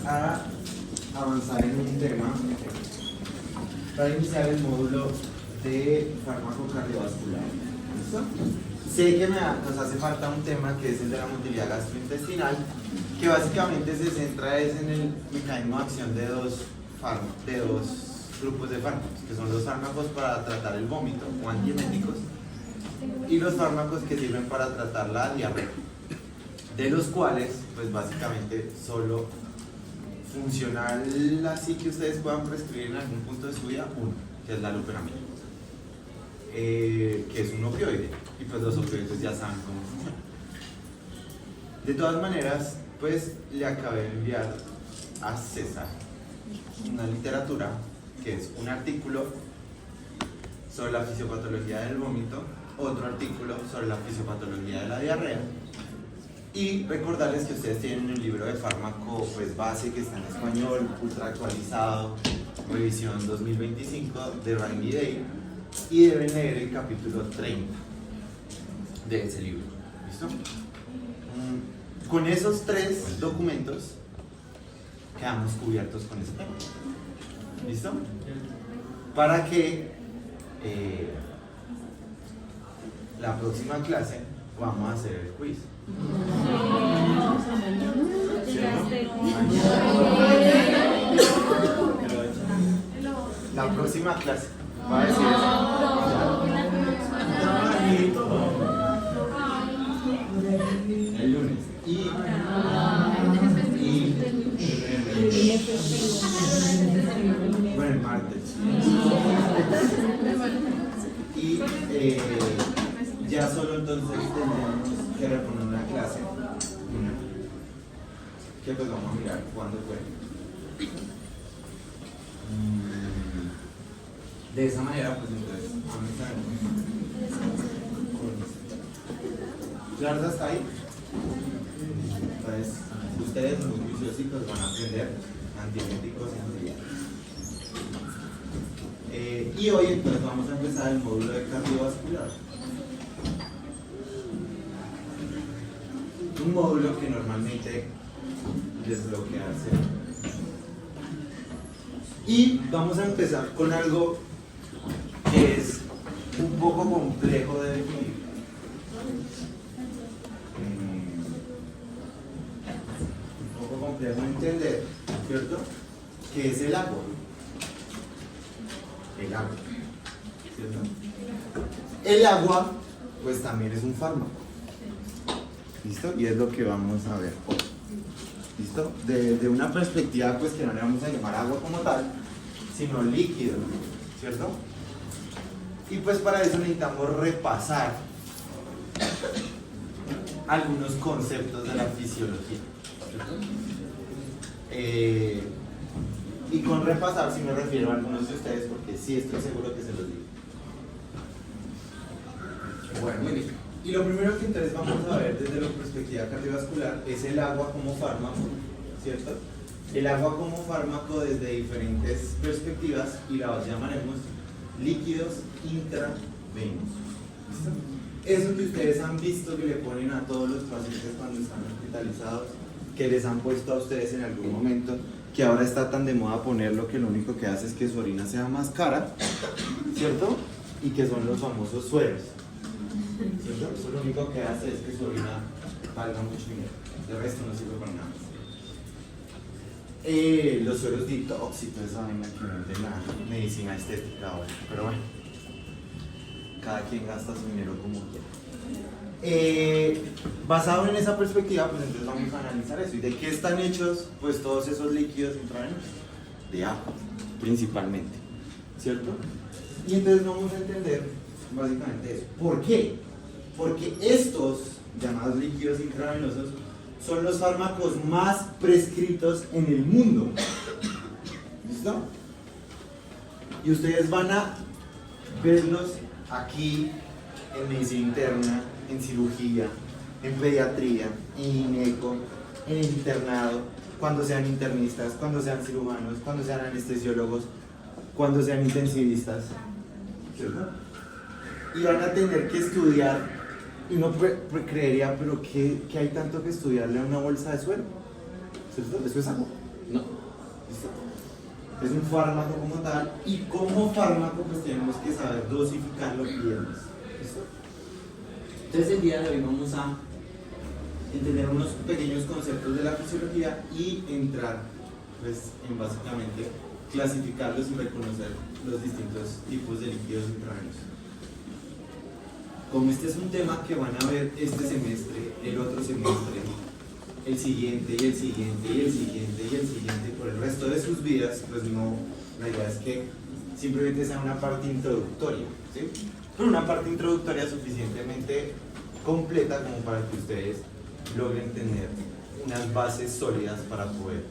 a avanzar en un tema para iniciar el módulo de fármaco cardiovascular. ¿Listo? Sé que nos hace falta un tema que es el de la motilidad gastrointestinal, que básicamente se centra en el mecanismo de acción de dos grupos de fármacos, que son los fármacos para tratar el vómito o antieméticos y los fármacos que sirven para tratar la diarrea, de los cuales pues básicamente solo funcional así que ustedes puedan prescribir en algún punto de su vida uno, que es la loperamida, que es un opioide, y pues los opioides ya saben cómo funciona. De todas maneras, pues le acabé de enviar a César una literatura que es un artículo sobre la fisiopatología del vómito, otro artículo sobre la fisiopatología de la diarrea, y recordarles que ustedes tienen el libro de fármaco pues base que está en español, ultra actualizado, revisión 2025 de Rainy Day, y deben leer el capítulo 30 de ese libro. ¿Listo? Con esos tres documentos quedamos cubiertos con ese tema. ¿Listo? Para que la próxima clase vamos a hacer el quiz. ¿Sí, no? La próxima clase va a decir eso. El lunes. Bueno, el martes. Y ya solo entonces tenemos que reponer una clase, que pues vamos a mirar cuándo fue. De esa manera, pues entonces ¿Claro hasta ahí? Entonces, ustedes muy juiciositos van a aprender antieméticos y antidiarreicos. Y hoy entonces vamos a empezar el módulo de cardiovascular. Un módulo que normalmente desbloquea el cerebro. Y vamos a empezar con algo que es un poco complejo de definir. Un poco complejo de entender, ¿cierto? Que es el agua. El agua, ¿cierto? El agua, pues también es un fármaco. ¿Listo? Y es lo que vamos a ver hoy. ¿Listo? De una perspectiva, pues que no le vamos a llamar agua como tal, sino líquido, ¿cierto? Y pues para eso necesitamos repasar algunos conceptos de la fisiología, ¿cierto? Y con repasar sí me refiero a algunos de ustedes porque sí estoy seguro que se los digo. Bueno, muy bien. Y lo primero que entonces vamos a ver desde la perspectiva cardiovascular es el agua como fármaco, ¿cierto? El agua como fármaco desde diferentes perspectivas y la llamaremos líquidos intravenosos. ¿Listo? Eso que ustedes han visto que le ponen a todos los pacientes cuando están hospitalizados, que les han puesto a ustedes en algún momento, que ahora está tan de moda ponerlo que lo único que hace es que su orina sea más cara, ¿cierto? Y que son los famosos sueros, ¿cierto? Eso lo único que hace es que su orina valga mucho dinero, el resto no sirve para nada. Los sueros detox y toda esa vaina que vende la medicina estética ahora, pero bueno, cada quien gasta su dinero como quiera. Basado en esa perspectiva, pues entonces vamos a analizar eso. ¿Y de qué están hechos pues todos esos líquidos intravenosos? De agua, principalmente, ¿cierto? Y entonces vamos a entender básicamente eso. ¿Por qué? Porque estos llamados líquidos intravenosos son los fármacos más prescritos en el mundo. ¿Listo? Y ustedes van a verlos aquí en medicina interna, en cirugía, en pediatría, en gineco, en internado, cuando sean internistas, cuando sean cirujanos, cuando sean anestesiólogos, cuando sean intensivistas, ¿cierto? Y van a tener que estudiar, y uno creería, pero ¿qué hay tanto que estudiarle a una bolsa de suero? ¿Cierto? Eso es agua. No. ¿Listo? Es un fármaco como tal, y como fármaco pues tenemos que saber dosificarlo bien. ¿Listo? Entonces el día de hoy vamos a entender unos pequeños conceptos de la fisiología y entrar pues en básicamente clasificarlos y reconocer los distintos tipos de líquidos intravenosos. Como este es un tema que van a ver este semestre, el otro semestre, el siguiente y el siguiente y el siguiente y el siguiente por el resto de sus vidas, pues no, la idea es que simplemente sea una parte introductoria, ¿sí? Pero una parte introductoria suficientemente completa como para que ustedes logren tener unas bases sólidas para poder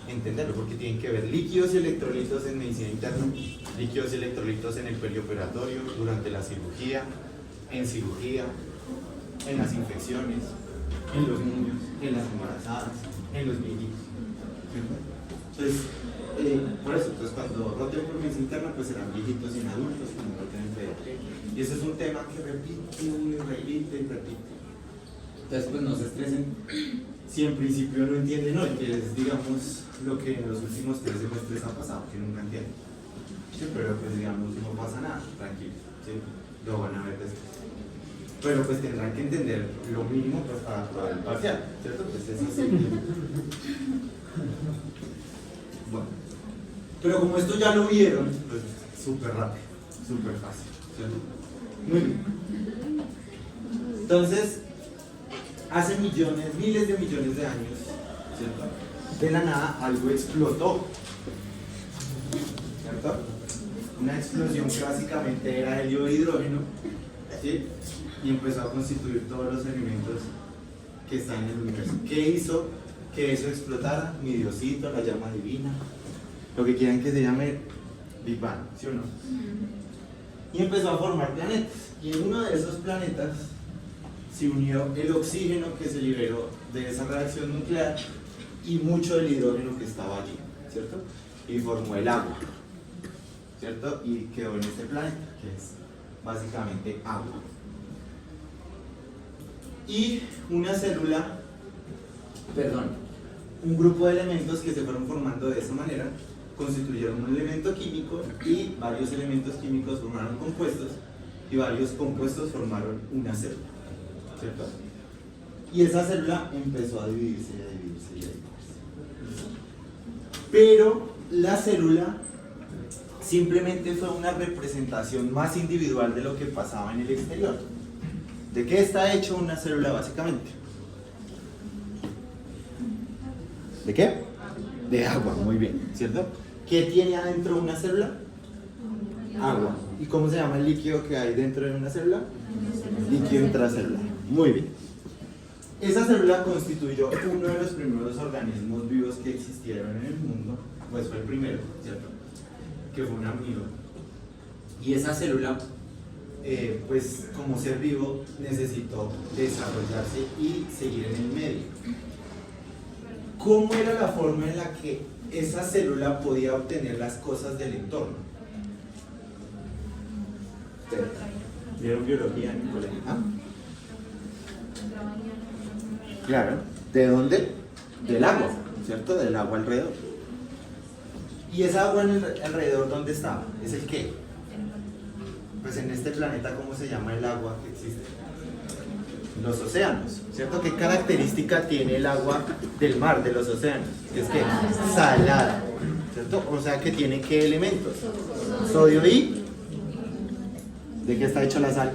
entenderlo, porque tienen que ver líquidos y electrolitos en medicina interna, líquidos y electrolitos en el perioperatorio, durante la cirugía, en las infecciones, en los niños, en las embarazadas, en los viejitos. Entonces, por eso, entonces, cuando roten por medicina interna, pues serán viejitos y en adultos, cuando roten en pediatría. Y ese es un tema que repite y repite y repite. Entonces, pues no se estresen si en principio no entienden hoy, que es, digamos, lo que en los últimos 3 semestres ha pasado, que nunca entienden. Sí, pero pues digamos, no pasa nada, tranquilos, ¿sí? Lo van a ver después. Pero pues tendrán que entender lo mínimo pues, para aprobar el parcial, ¿cierto? Pues es así. Bueno, pero como esto ya lo vieron, pues súper rápido, súper fácil, ¿cierto? Muy bien. Entonces, hace millones, miles de millones de años, ¿cierto? De la nada algo explotó, ¿cierto? Una explosión que básicamente era helio e hidrógeno, ¿sí? Y empezó a constituir todos los elementos que están en el universo. ¿Qué hizo que eso explotara? Mi Diosito, la llama divina, lo que quieran que se llame Big Bang, ¿sí o no? Y empezó a formar planetas, y en uno de esos planetas se unió el oxígeno que se liberó de esa reacción nuclear y mucho del hidrógeno que estaba allí, ¿cierto? Y formó el agua, ¿cierto? Y quedó en este planeta, que es básicamente agua. Y una célula, un grupo de elementos que se fueron formando de esa manera, constituyeron un elemento químico y varios elementos químicos formaron compuestos y varios compuestos formaron una célula, ¿cierto? Y esa célula empezó a dividirse y a dividirse y a dividirse. Pero la célula simplemente fue una representación más individual de lo que pasaba en el exterior. ¿De qué está hecho una célula básicamente? ¿De qué? De agua, muy bien, ¿cierto? ¿Qué tiene adentro una célula? Agua. ¿Y cómo se llama el líquido que hay dentro de una célula? Líquido intracelular. Muy bien. Esa célula constituyó uno de los primeros organismos vivos que existieron en el mundo, pues fue el primero, ¿cierto? Que fue un amigo. Y esa célula, pues como ser vivo, necesitó desarrollarse y seguir en el medio. ¿Cómo era la forma en la que esa célula podía obtener las cosas del entorno? ¿Ustedes vieron biología en el colegio? ¿Ah? Claro. ¿De dónde? Del agua, ¿cierto? Del agua alrededor. ¿Y esa agua alrededor dónde estaba? ¿Es el qué? Pues en este planeta, ¿cómo se llama el agua que existe? Los océanos, ¿cierto? ¿Qué característica tiene el agua del mar, de los océanos? Es que salada, ¿cierto? O sea que tiene ¿qué elementos? Sodio y... ¿De qué está hecho la sal?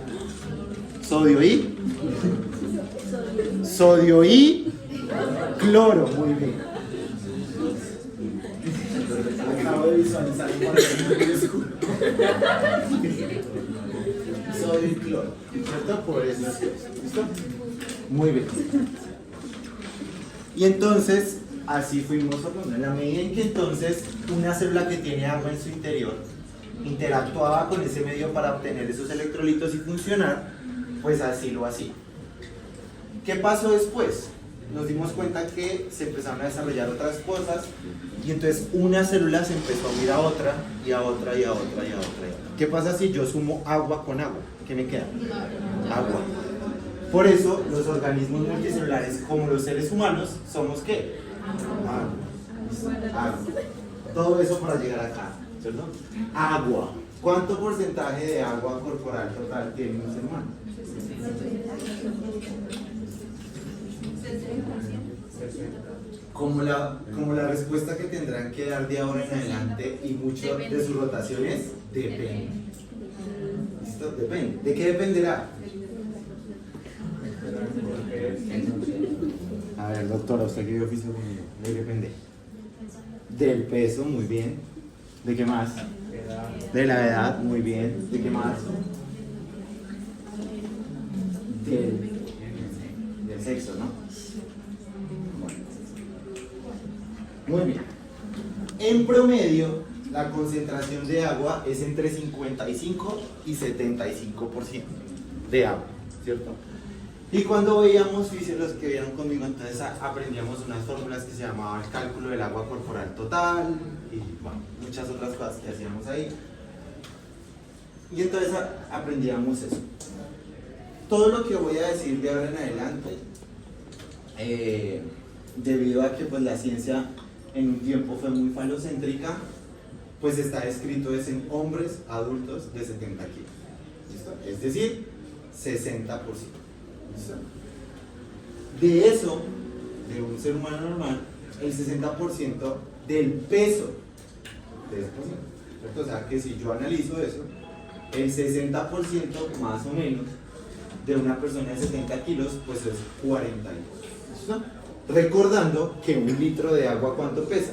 Sodio y... Sodio y... Cloro, muy bien. Acabo de visualizar un sodio y cloro, ¿cierto? Por eso, ¿listo? Muy bien. Y entonces, así fuimos formando. En la medida en que entonces una célula que tiene agua en su interior interactuaba con ese medio para obtener esos electrolitos y funcionar, pues así lo hacía. ¿Qué pasó después? Nos dimos cuenta que se empezaron a desarrollar otras cosas y entonces una célula se empezó a unir a otra y a otra y a otra y a otra. ¿Qué pasa si yo sumo agua con agua? ¿Qué me queda? Agua. Por eso los organismos multicelulares como los seres humanos somos ¿qué? Agua. Agua. Todo eso para llegar acá, ¿cierto? Agua. ¿Cuánto porcentaje de agua corporal total tiene un ser humano? Como la respuesta que tendrán que dar de ahora en adelante y mucho de su rotación es depende. ¿Listo? Depende. ¿De qué dependerá? A ver, doctora, usted que dio oficio conmigo. ¿De qué depende? Del peso, muy bien. ¿De qué más? De la edad, muy bien. ¿De qué más? Del sexo, ¿no? Muy bien. En promedio, la concentración de agua es entre 55 y 75% de agua, ¿cierto? Y cuando veíamos física, los que vieron conmigo, entonces aprendíamos unas fórmulas que se llamaban el cálculo del agua corporal total y bueno, muchas otras cosas que hacíamos ahí. Y entonces aprendíamos eso. Todo lo que voy a decir de ahora en adelante, debido a que pues, la ciencia en un tiempo fue muy falocéntrica, pues está escrito es en hombres adultos de 70 kilos. ¿Listo? Es decir, 60%. ¿Listo? De eso, de un ser humano normal, el 60% del peso de ese paciente. ¿Cierto? O sea que si yo analizo eso, el 60% más o menos de una persona de 70 kilos, pues es 42. ¿Listo? Recordando que un litro de agua, ¿cuánto pesa?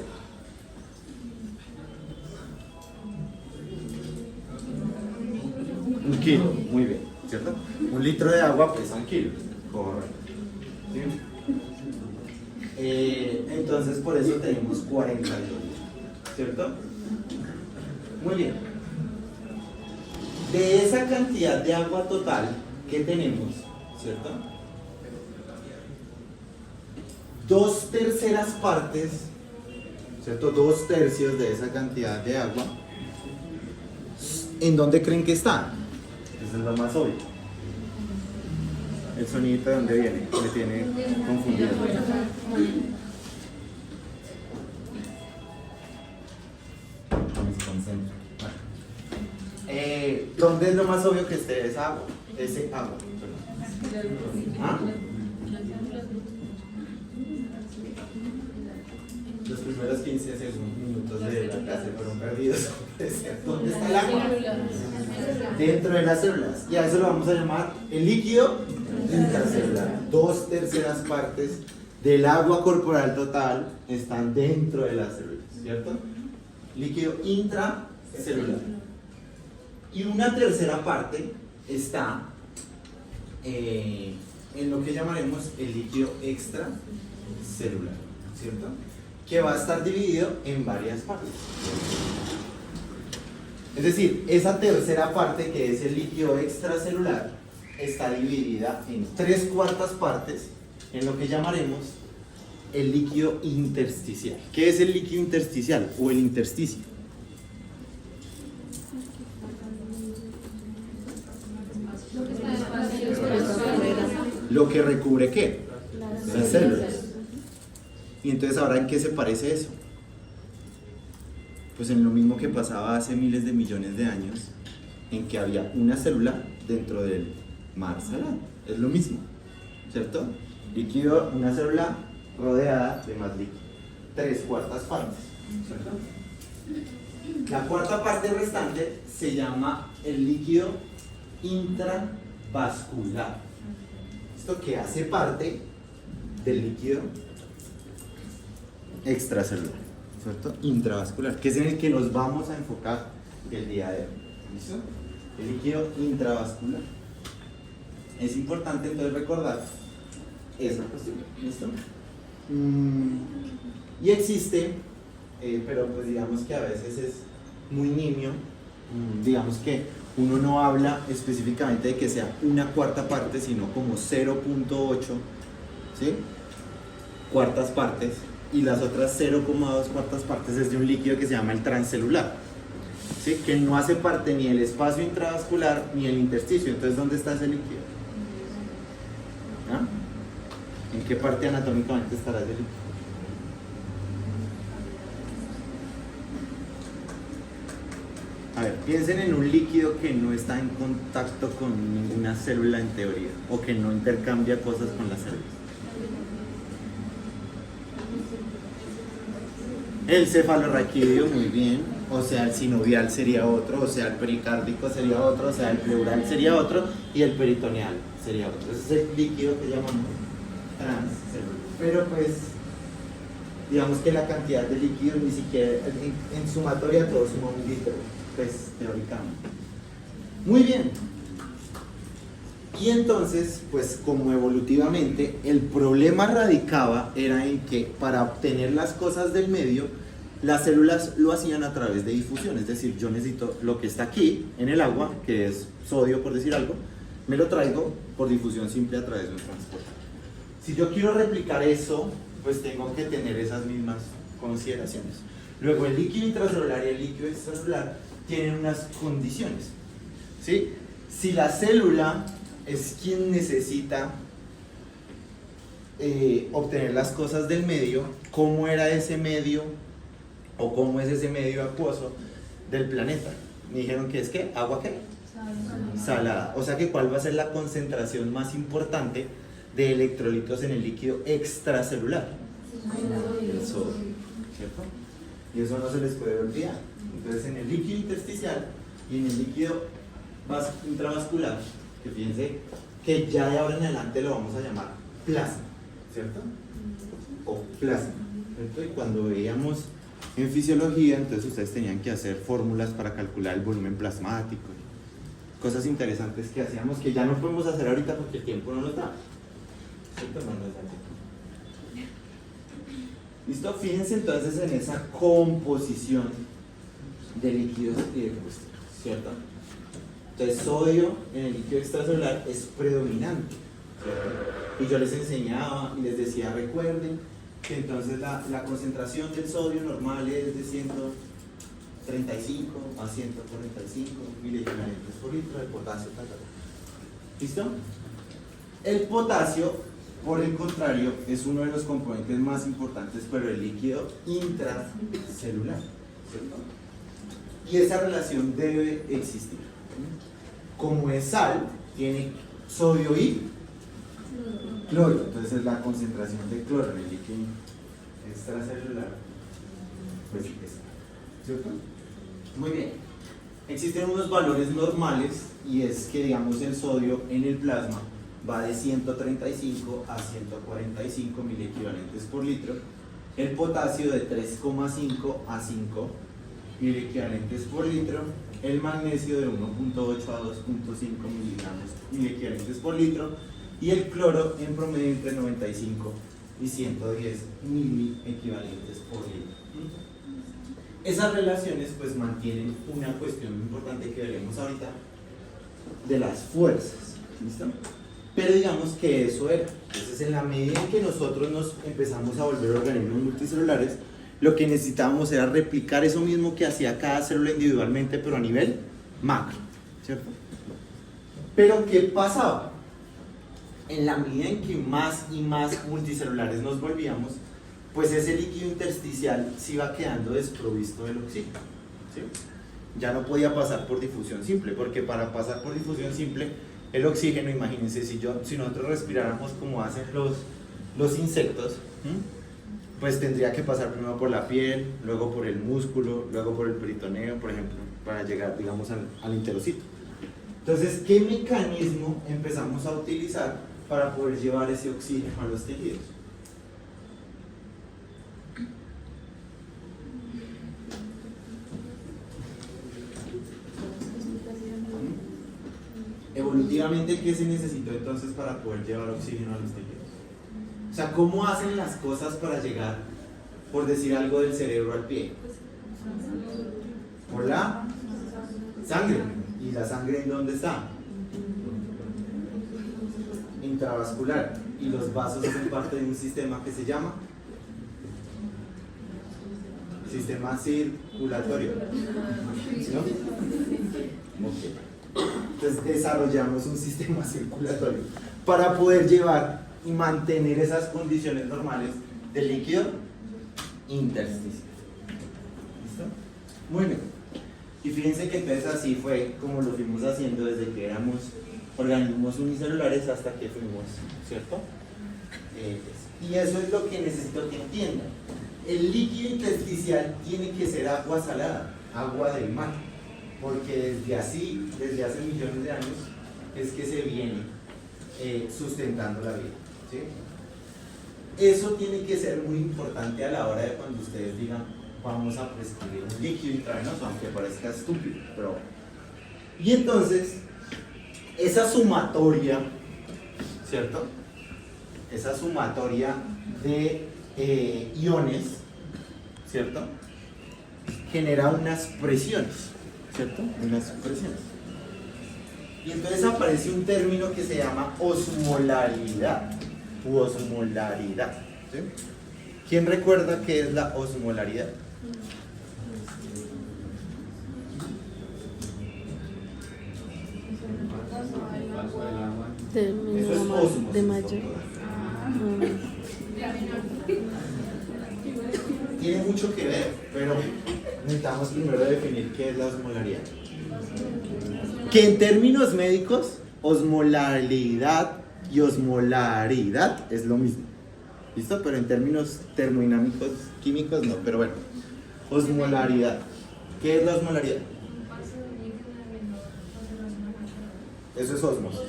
Un kilo, muy bien, ¿cierto? Un litro de agua pesa un kilo, correcto. ¿Sí? Entonces por eso tenemos 42, ¿cierto? Muy bien. De esa cantidad de agua total que tenemos, ¿cierto? 2/3 partes, ¿cierto? 2/3 de esa cantidad de agua, ¿en dónde creen que está? Eso es lo más obvio. El sonidito de dónde viene, me tiene confundido. ¿Dónde es lo más obvio que esté esa agua? Ese agua. ¿Ah? Los primeros 15 minutos de la clase fueron perdidos. ¿Dónde está el agua? Dentro de las células. Y a eso lo vamos a llamar el líquido intracelular. 2/3 partes del agua corporal total están dentro de las células, ¿cierto? Líquido intracelular. Y 1/3 parte está en lo que llamaremos el líquido extracelular, ¿cierto? Que va a estar dividido en varias partes. Es decir, esa tercera parte, que es el líquido extracelular, está dividida en 3/4 partes en lo que llamaremos el líquido intersticial. ¿Qué es el líquido intersticial o el intersticio? Lo que recubre ¿qué? Las células. Y entonces, ¿ahora en qué se parece eso? Pues en lo mismo que pasaba hace miles de millones de años, en que había una célula dentro del mar salado. Es lo mismo, ¿cierto? Líquido, una célula rodeada de más líquido. 3/4 partes, ¿cierto? La cuarta parte restante se llama el líquido intravascular. Esto que hace parte del líquido extracelular, ¿cierto? Intravascular, que es en el que nos vamos a enfocar el día de hoy. ¿Listo? El líquido intravascular. Es importante entonces recordar esa cuestión. ¿Listo? Y existe, pero pues digamos que a veces es muy nimio, digamos que uno no habla específicamente de que sea 1/4 parte, sino como 0.8, ¿sí? cuartas partes, y las otras 0,2 partes es de un líquido que se llama el transcelular, ¿sí? Que no hace parte ni del espacio intravascular ni el intersticio. Entonces, ¿dónde está ese líquido? ¿Ah? ¿En qué parte anatómicamente estará ese líquido? A ver, piensen en un líquido que no está en contacto con ninguna célula en teoría, o que no intercambia cosas con las células. El cefalorraquídeo, muy bien, o sea, el sinovial sería otro, o sea, el pericárdico sería otro, o sea, el pleural sería otro, y el peritoneal sería otro. Ese es el líquido que llamamos transcelular. Pero pues, digamos que la cantidad de líquido ni siquiera, en sumatoria todo suma un litro, pues, teóricamente. Muy bien. Y entonces, pues como evolutivamente, el problema radicaba era en que para obtener las cosas del medio, las células lo hacían a través de difusión, es decir, yo necesito lo que está aquí en el agua, que es sodio por decir algo, me lo traigo por difusión simple a través de un transporte. Si yo quiero replicar eso, pues tengo que tener esas mismas consideraciones. Luego el líquido intracelular y el líquido extracelular tienen unas condiciones, ¿sí? Si la célula es quien necesita obtener las cosas del medio, ¿cómo era ese medio o cómo es ese medio acuoso del planeta? Me dijeron que es ¿qué? ¿Agua qué? Salada. O sea que ¿cuál va a ser la concentración más importante de electrolitos en el líquido extracelular? El sodio, ¿cierto? Y eso no se les puede olvidar. Entonces en el líquido intersticial y en el líquido intravascular, que fíjense que ya de ahora en adelante lo vamos a llamar plasma, ¿cierto? O plasma, ¿cierto? Y cuando veíamos en fisiología, entonces ustedes tenían que hacer fórmulas para calcular el volumen plasmático, cosas interesantes que hacíamos que ya no podemos hacer ahorita porque el tiempo no nos da. ¿Cierto? No nos da tiempo. ¿Listo? Fíjense entonces en esa composición de líquidos y de combustibles, ¿cierto? Entonces sodio en el líquido extracelular es predominante, ¿cierto? Y yo les enseñaba y les decía, recuerden que entonces la concentración del sodio normal es de 135 a 145 miliequivalentes por litro de potasio, ¿listo? El potasio, por el contrario, es uno de los componentes más importantes, pero el líquido intracelular, ¿cierto? Y esa relación debe existir. Como es sal, tiene sodio y cloro, entonces la concentración de cloro en el líquido extracelular pues es, ¿cierto? Muy bien. Existen unos valores normales y es que digamos el sodio en el plasma va de 135 a 145 miliequivalentes por litro, el potasio de 3,5 a 5 miliequivalentes por litro, el magnesio de 1,8 a 2,5 miliequivalentes por litro y el cloro en promedio entre 95 y 110 miliequivalentes por litro. Esas relaciones pues mantienen una cuestión importante que veremos ahorita de las fuerzas, ¿listo? Pero digamos que eso era. Entonces en la medida en que nosotros nos empezamos a volver organismos multicelulares, lo que necesitábamos era replicar eso mismo que hacía cada célula individualmente, pero a nivel macro, ¿cierto? Pero ¿qué pasaba? En la medida en que más y más multicelulares nos volvíamos, pues ese líquido intersticial se iba quedando desprovisto del oxígeno, ¿sí? Ya no podía pasar por difusión simple, porque para pasar por difusión simple, el oxígeno, imagínense, si nosotros respiráramos como hacen los insectos, pues tendría que pasar primero por la piel, luego por el músculo, luego por el peritoneo, por ejemplo, para llegar, digamos, al interocito. Entonces, ¿qué mecanismo empezamos a utilizar para poder llevar ese oxígeno a los tejidos? Evolutivamente, ¿qué se necesitó entonces para poder llevar oxígeno a los tejidos? O sea, ¿cómo hacen las cosas para llegar, por decir algo, del cerebro al pie? Por la sangre. ¿Y la sangre en dónde está? Intravascular. Y los vasos son parte de un sistema que se llama sistema circulatorio, ¿no? Okay. Entonces desarrollamos un sistema circulatorio para poder llevar y mantener esas condiciones normales del líquido intersticial. ¿Listo? Muy bien. Y fíjense que entonces así fue como lo fuimos haciendo desde que éramos organismos unicelulares hasta que fuimos, ¿cierto? Y eso es lo que necesito que entiendan. El líquido intersticial tiene que ser agua salada, agua del mar, porque desde hace millones de años, es que se viene sustentando la vida, ¿sí? Eso tiene que ser muy importante a la hora de cuando ustedes digan, vamos a prescribir un líquido intravenoso, aunque parezca estúpido, pero... Y entonces, esa sumatoria, ¿cierto? Esa sumatoria de iones, ¿cierto? Genera unas presiones, ¿cierto? Unas presiones. Y entonces aparece un término que se llama osmolaridad, u osmolaridad, ¿sí? ¿Quién recuerda qué es la osmolaridad? Eso es osmos. De mayor. Tiene mucho que ver, pero necesitamos primero definir qué es la osmolaridad. Que en términos médicos, osmolaridad y osmolaridad es lo mismo. ¿Listo? Pero en términos termodinámicos, químicos no, pero bueno. Osmolaridad. ¿Qué es la osmolaridad? Eso es osmosis.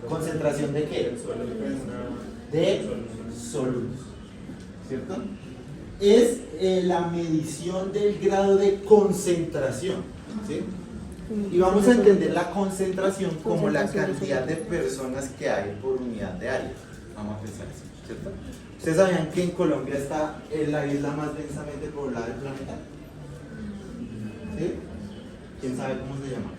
¿Concentración de qué? De solutos, ¿cierto? Es la medición del grado de concentración, ¿sí? Y vamos a entender la concentración como la cantidad de personas que hay por unidad de área. Vamos a pensar eso, ¿cierto? ¿Ustedes sabían que en Colombia está la isla más densamente poblada del planeta? ¿Sí? ¿Quién sabe cómo se llama?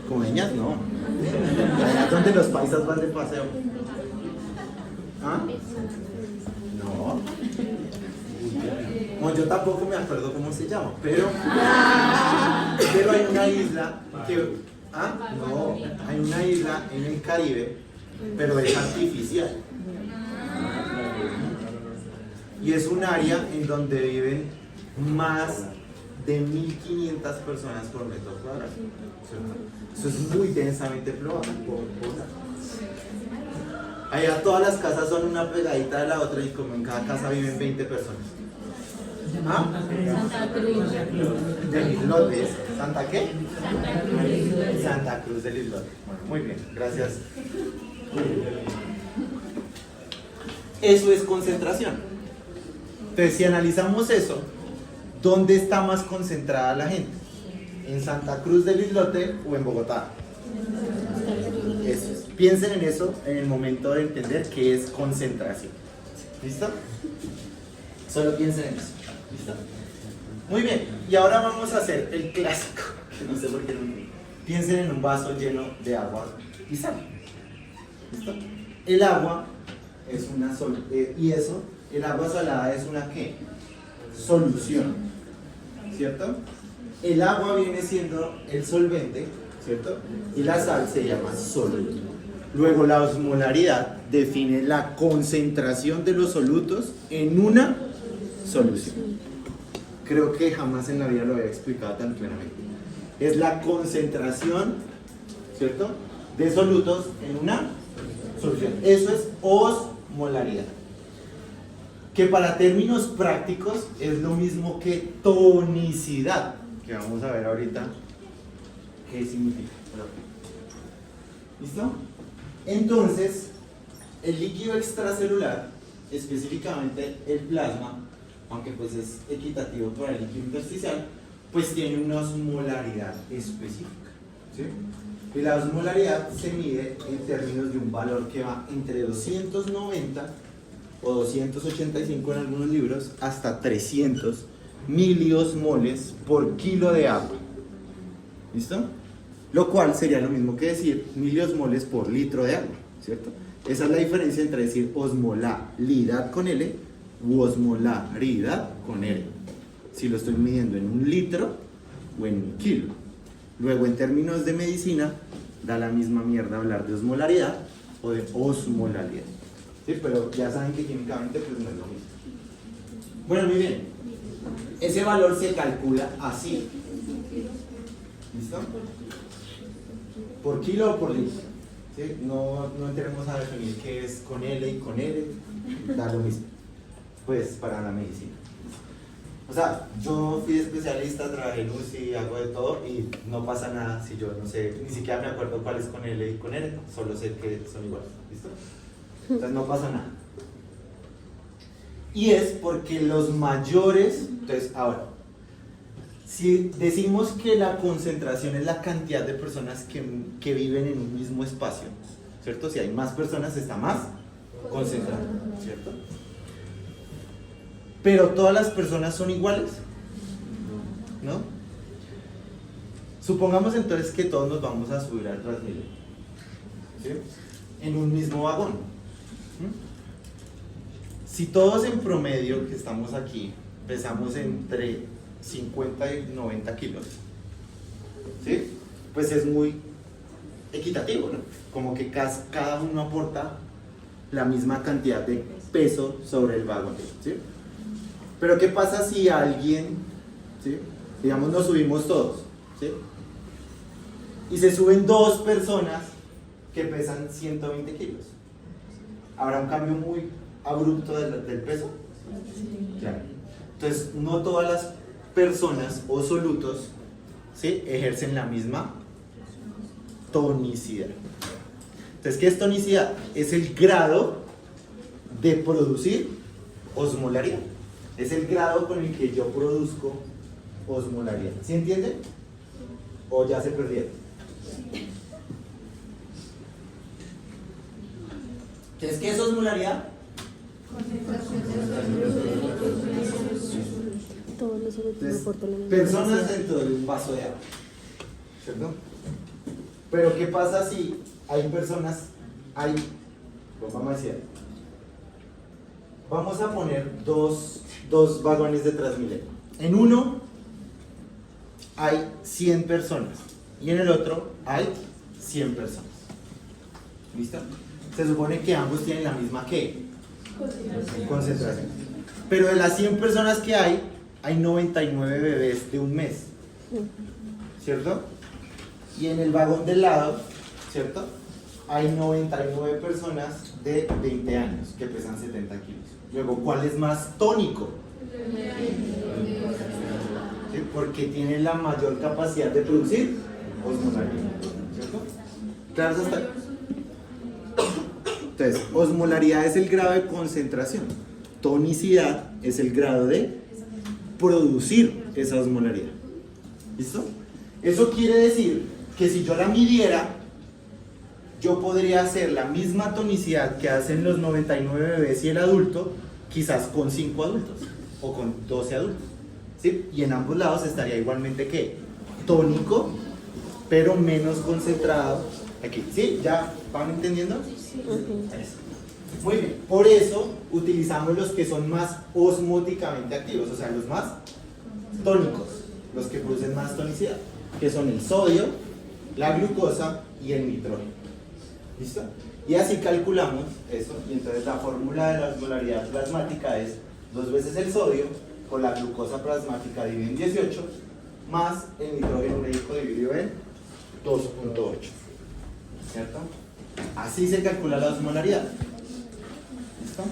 Coveñas, no. Allá es donde los paisas van de paseo. ¿Ah? No. Bueno, yo tampoco me acuerdo cómo se llama, pero hay una isla que... ¿Ah? No, hay una isla en el Caribe, pero es artificial. Y es un área en donde viven más de 1.500 personas por metro cuadrado. Eso es muy densamente poblado. Allá todas las casas son una pegadita de la otra y como en cada casa viven 20 personas. ¿Ah? Santa Cruz. Del Islote. ¿Santa qué? Santa Cruz. Santa Cruz del Islote. Bueno, muy bien, gracias. Eso es concentración. Entonces, si analizamos eso, ¿dónde está más concentrada la gente? ¿En Santa Cruz del Islote o en Bogotá? Eso es. Piensen en eso en el momento de entender qué es concentración. ¿Listo? Solo piensen en eso. ¿Listo? Muy bien. Y ahora vamos a hacer el clásico. Que no sé por qué no. Piensen en un vaso lleno de agua y sal. ¿Listo? El agua es una el agua salada es una ¿qué? Solución, ¿cierto? El agua viene siendo el solvente, ¿cierto? Y la sal se llama soluto. Luego la osmolaridad define la concentración de los solutos en una solución. Creo que jamás en la vida lo había explicado tan plenamente. Es la concentración, ¿cierto?, de solutos en una solución. Eso es osmolaridad. Que para términos prácticos es lo mismo que tonicidad, que vamos a ver ahorita qué significa. ¿Listo? Entonces, el líquido extracelular, específicamente el plasma, aunque pues es equitativo para el líquido intersticial, pues tiene una osmolaridad específica, ¿sí? Y la osmolaridad se mide en términos de un valor que va entre 290 o 285 en algunos libros hasta 300 miliosmoles por kilo de agua. ¿Listo? Lo cual sería lo mismo que decir miliosmoles por litro de agua, ¿cierto? Esa es la diferencia entre decir osmolaridad con L u osmolaridad con L. Si lo estoy midiendo en un litro o en un kilo. Luego, en términos de medicina, da la misma mierda hablar de osmolaridad o de osmolaridad. ¿Sí? Pero ya saben que químicamente pues no es lo mismo. Bueno, muy bien. Ese valor se calcula así. ¿Listo? ¿Por kilo o por litro? ¿Sí? No entremos a definir qué es con L y con L. Da lo mismo. Pues para la medicina. O sea, yo fui especialista, trabajé en UCI, hago de todo y no pasa nada si yo no sé, ni siquiera me acuerdo cuál es con L y con L, solo sé que son iguales, ¿listo? Entonces no pasa nada. Y es porque los mayores, entonces ahora, si decimos que la concentración es la cantidad de personas que viven en un mismo espacio, ¿cierto? Si hay más personas está más concentrado, ¿cierto? Pero todas las personas son iguales, ¿no? Supongamos entonces que todos nos vamos a subir al Transmilenio, ¿sí? En un mismo vagón. Si todos en promedio que estamos aquí pesamos entre 50 y 90 kilos, ¿sí? Pues es muy equitativo, ¿no? Como que cada uno aporta la misma cantidad de peso sobre el vagón, ¿sí? Pero ¿qué pasa si alguien, ¿sí? Digamos nos subimos todos, ¿sí? Y se suben dos personas que pesan 120 kilos? ¿Habrá un cambio muy abrupto del peso? Claro. Entonces no todas las personas o solutos, ¿sí? Ejercen la misma tonicidad. Entonces, ¿qué es tonicidad? Es el grado de producir osmolaridad. Es el grado con el que yo produzco osmolaridad. ¿Sí entienden? ¿O ya se perdieron? Entonces, ¿qué es osmolaridad? Todos los solutos aportan la misma Personas cantidad. dentro de un vaso de agua, ¿cierto? Pero ¿qué pasa si hay personas, pues vamos a decir, vamos a poner dos vagones de Transmilenio. En uno hay 100 personas y en el otro hay 100 personas. ¿Listo? Se supone que ambos tienen la misma ¿qué? Concentración. Pero de las 100 personas que hay 99 bebés de un mes, ¿cierto? Y en el vagón del lado, ¿cierto? Hay 99 personas de 20 años que pesan 70 kilos. Luego, ¿cuál es más tónico? ¿Sí? Porque tiene la mayor capacidad de producir osmolaridad, ¿cierto? ¿Claro hasta ahí? Entonces, osmolaridad es el grado de concentración, tonicidad es el grado de producir esa osmolaridad. ¿Listo? Eso quiere decir que si yo la midiera, yo podría hacer la misma tonicidad que hacen los 99 bebés y el adulto, quizás con 5 adultos o con 12 adultos, ¿sí? Y en ambos lados estaría igualmente ¿qué? Tónico, pero menos concentrado aquí. ¿Sí? ¿Ya van entendiendo? Eso. Muy bien, por eso utilizamos los que son más osmóticamente activos, o sea, los más tónicos, los que producen más tonicidad, que son el sodio, la glucosa y el nitrógeno. ¿Listo? Y así calculamos eso, y entonces la fórmula de la osmolaridad plasmática es 2 veces el sodio por la glucosa plasmática dividido en 18 más el nitrógeno ureico dividido en 2.8, ¿cierto? Así se calcula la osmolaridad. ¿Listo?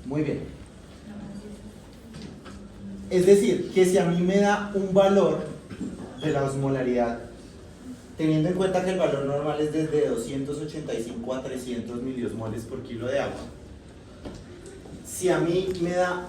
Muy bien. Es decir, que si a mí me da un valor de la osmolaridad, teniendo en cuenta que el valor normal es desde 285 a 300 miliosmoles por kilo de agua, si a mí me da